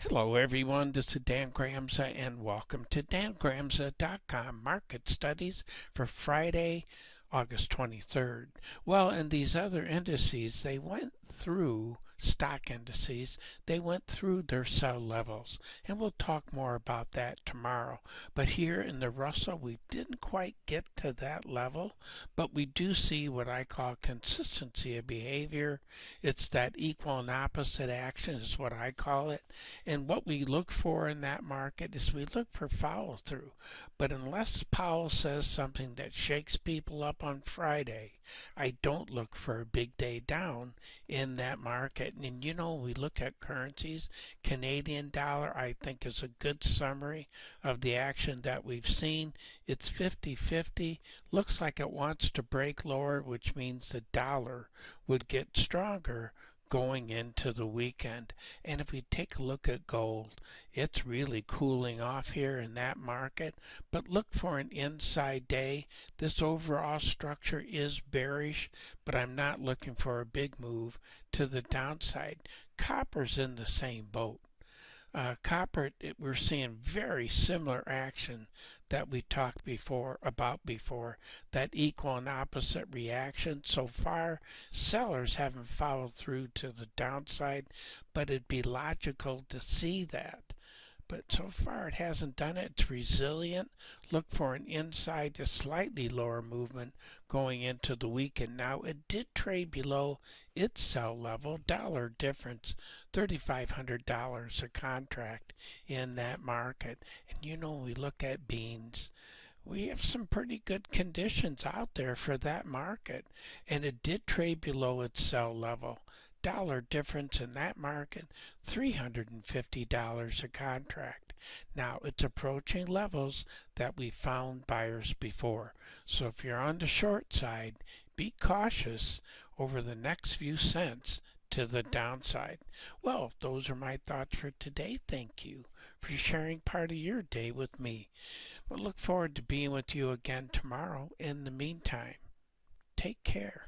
Hello everyone, this is Dan Gramza and welcome to dangramza.com Market Studies for Friday, August 23rd. Well, in these other indices, they went through stock indices, they went through their sell levels, and we'll talk more about that tomorrow. But here in the Russell, we didn't quite get to that level, but we do see what I call consistency of behavior. It's that equal and opposite action is what I call it. And what we look for in that market is we look for follow through. But unless Powell says something that shakes people up on Friday, I don't look for a big day down in that market. And we look at currencies. Canadian dollar, I think, is a good summary of the action that we've seen. It's 50-50. Looks like it wants to break lower, which means the dollar would get stronger going into the weekend. And if we take a look at gold, it's really cooling off here in that market. But look for an inside day. This overall structure is bearish, but I'm not looking for a big move to the downside. Copper's in the same boat. Copper, we're seeing very similar action that we talked about before, that equal and opposite reaction. So far, sellers haven't followed through to the downside, but it'd be logical to see that. But so far it hasn't done it. It's resilient. Look for an inside to slightly lower movement going into the weekend. Now it did trade below its sell level. Dollar difference, $3,500 a contract in that market. And when we look at beans, we have some pretty good conditions out there for that market. And it did trade below its sell level. Dollar difference in that market, $350 a contract. Now it's approaching levels that we found buyers before. So if you're on the short side, be cautious over the next few cents to the downside. Well, those are my thoughts for today. Thank you for sharing part of your day with me. We'll look forward to being with you again tomorrow. In the meantime, take care.